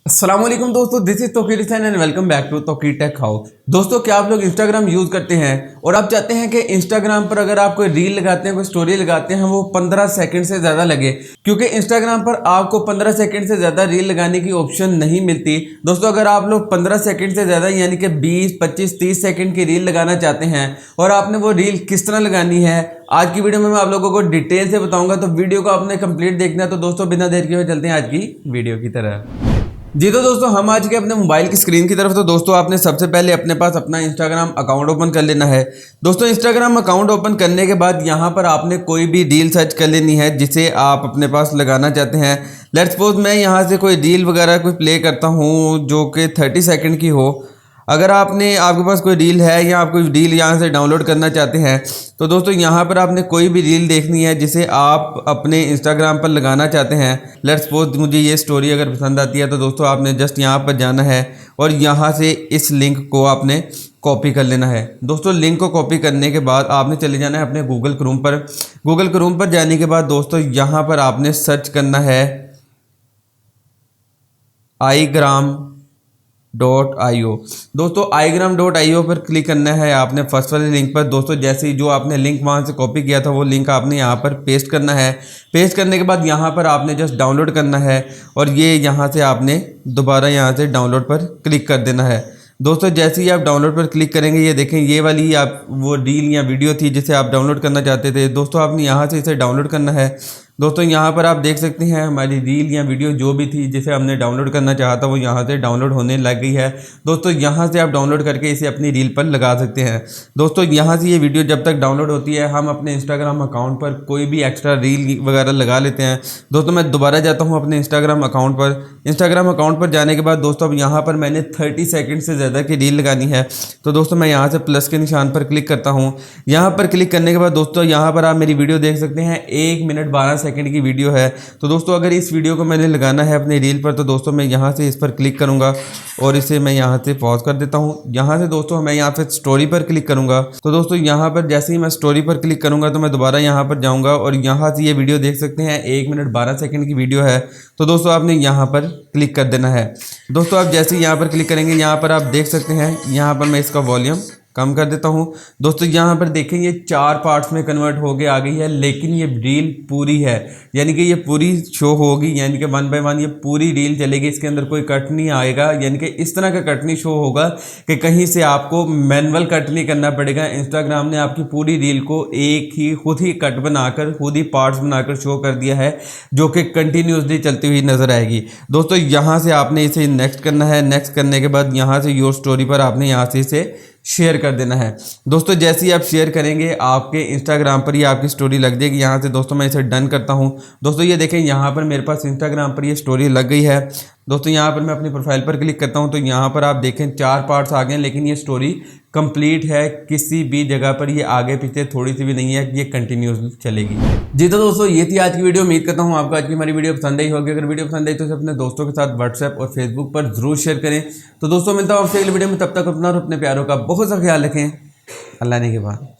अस्सलाम वालेकुम दोस्तों, this is Tauqeer Hussain and welcome back to Tauqeer Tech House. दोस्तों, क्या आप लोग इंस्टाग्राम यूज़ करते हैं और आप चाहते हैं कि इंस्टाग्राम पर अगर आप कोई रील लगाते हैं, कोई स्टोरी लगाते हैं, वो 15 सेकंड से ज़्यादा लगे? क्योंकि इंस्टाग्राम पर आपको 15 सेकंड से ज़्यादा रील लगाने की ऑप्शन नहीं मिलती। दोस्तों, अगर आप लोग 15 सेकंड से ज़्यादा यानी कि 20, 25, 30 सेकंड की रील लगाना चाहते हैं और आपने वो रील किस तरह लगानी है, आज की वीडियो में मैं आप लोगों को डिटेल से बताऊंगा। तो वीडियो को आपने कंप्लीट देखना है। तो दोस्तों, बिना देर किए हुए चलते हैं आज की वीडियो की तरह। जी तो दोस्तों, हम आज के अपने मोबाइल की स्क्रीन की तरफ। तो दोस्तों, आपने सबसे पहले अपने पास अपना इंस्टाग्राम अकाउंट ओपन कर लेना है। दोस्तों, इंस्टाग्राम अकाउंट ओपन करने के बाद यहाँ पर आपने कोई भी रील सर्च कर लेनी है जिसे आप अपने पास लगाना चाहते हैं। लेट्स सपोज मैं यहाँ से कोई रील वगैरह कोई प्ले करता हूँ जो कि 30 सेकंड की हो। अगर आपके पास कोई रील है या आप कोई रील यहाँ से डाउनलोड करना चाहते हैं, तो दोस्तों यहाँ पर आपने कोई भी रील देखनी है जिसे आप अपने इंस्टाग्राम पर लगाना चाहते हैं। लेट्स सपोज मुझे ये स्टोरी अगर पसंद आती है, तो दोस्तों आपने जस्ट यहाँ पर जाना है और यहाँ से इस लिंक को आपने कॉपी कर लेना है। दोस्तों, लिंक को कॉपी करने के बाद आपने चले जाना है अपने गूगल क्रोम पर। गूगल क्रोम पर जाने के बाद दोस्तों यहाँ पर आपने सर्च करना है igram.io। दोस्तों, igram.io पर क्लिक करना है आपने फर्स्ट वाले लिंक पर। दोस्तों, जैसे ही जो आपने लिंक वहां से कॉपी किया था वो लिंक आपने यहाँ पर पेस्ट करना है। पेस्ट करने के बाद यहाँ पर आपने जस्ट डाउनलोड करना है और ये यहाँ से आपने दोबारा यहाँ से डाउनलोड पर क्लिक कर देना है। दोस्तों, जैसे ही आप डाउनलोड पर क्लिक करेंगे, ये देखें, ये वाली आप वो रील या वीडियो थी जिसे आप डाउनलोड करना चाहते थे। दोस्तों, आपने यहाँ से इसे डाउनलोड करना है। दोस्तों, यहाँ पर आप देख सकते हैं हमारी रील या वीडियो जो भी थी जिसे हमने डाउनलोड करना चाहा था वो यहाँ से डाउनलोड होने लग गई है। दोस्तों, यहाँ से आप डाउनलोड करके इसे अपनी रील पर लगा सकते हैं। दोस्तों, यहाँ से ये वीडियो जब तक डाउनलोड होती है, हम अपने इंस्टाग्राम अकाउंट पर कोई भी एक्स्ट्रा रील वगैरह लगा लेते हैं। दोस्तों, मैं दोबारा जाता हूँ अपने इंस्टाग्राम अकाउंट पर। इंस्टाग्राम अकाउंट पर जाने के बाद दोस्तों, अब यहाँ पर मैंने 30 सेकेंड से ज़्यादा की रील लगानी है। तो दोस्तों, मैं यहाँ से प्लस के निशान पर क्लिक करता हूँ। यहाँ पर क्लिक करने के बाद दोस्तों, यहाँ पर आप मेरी वीडियो देख सकते हैं। 1 मिनट 12 सेकंड की वीडियो है। तो दोस्तों, अगर इस वीडियो को मैंने लगाना है अपनी रील पर, तो दोस्तों मैं यहाँ से इस पर क्लिक करूँगा और इसे मैं यहाँ से पॉज कर देता हूँ। यहाँ से दोस्तों मैं यहाँ पे स्टोरी पर क्लिक करूँगा। तो दोस्तों, यहाँ पर जैसे ही मैं स्टोरी पर क्लिक करूँगा तो मैं दोबारा यहाँ पर जाऊँगा और यहाँ से ये वीडियो देख सकते हैं। 1 मिनट 12 सेकंड की वीडियो है। तो दोस्तों, आपने यहाँ पर क्लिक कर देना है। दोस्तों, आप जैसे ही यहाँ पर क्लिक करेंगे, यहाँ पर आप देख सकते हैं, यहाँ पर मैं इसका वॉल्यूम कम कर देता हूँ। दोस्तों, यहाँ पर देखें, ये 4 पार्ट्स में कन्वर्ट होके आ गई है, लेकिन ये रील पूरी है, यानी कि ये पूरी शो होगी, यानी कि 1 बाय 1 ये पूरी रील चलेगी। इसके अंदर कोई कट नहीं आएगा, यानी कि इस तरह का कट नहीं शो होगा कि कहीं से आपको मैनुअल कट नहीं करना पड़ेगा। इंस्टाग्राम ने आपकी पूरी रील को एक ही खुद ही कट बनाकर, खुद ही पार्ट्स बनाकर शो कर दिया है, जो कि कंटिन्यूसली चलती हुई नजर आएगी। दोस्तों, यहाँ से आपने इसे नेक्स्ट करना है। नेक्स्ट करने के बाद यहाँ से योर स्टोरी पर आपने यहाँ से इसे शेयर कर देना है। दोस्तों, जैसे ही आप शेयर करेंगे, आपके इंस्टाग्राम पर ये आपकी स्टोरी लग जाएगी। यहाँ से दोस्तों मैं इसे डन करता हूँ। दोस्तों, ये देखें, यहाँ पर मेरे पास इंस्टाग्राम पर ये स्टोरी लग गई है। दोस्तों, यहाँ पर मैं अपनी प्रोफाइल पर क्लिक करता हूँ तो यहाँ पर आप देखें 4 पार्ट्स आ गए, लेकिन ये स्टोरी कंप्लीट है। किसी भी जगह पर ये आगे पीछे थोड़ी सी भी नहीं है, ये कंटिन्यूसली चलेगी। जी तो दोस्तों, ये थी आज की वीडियो। उम्मीद करता हूँ आपको आज की हमारी वीडियो पसंद आई होगी। अगर वीडियो पसंद आई तो इसे अपने दोस्तों के साथ व्हाट्सएप और फेसबुक पर जरूर शेयर करें। तो दोस्तों, मिलता हूँ आपसे अगली वीडियो में। तब तक अपना और अपने प्यारों का बहुत सा ख्याल रखें। अल्लाह ने के बाद।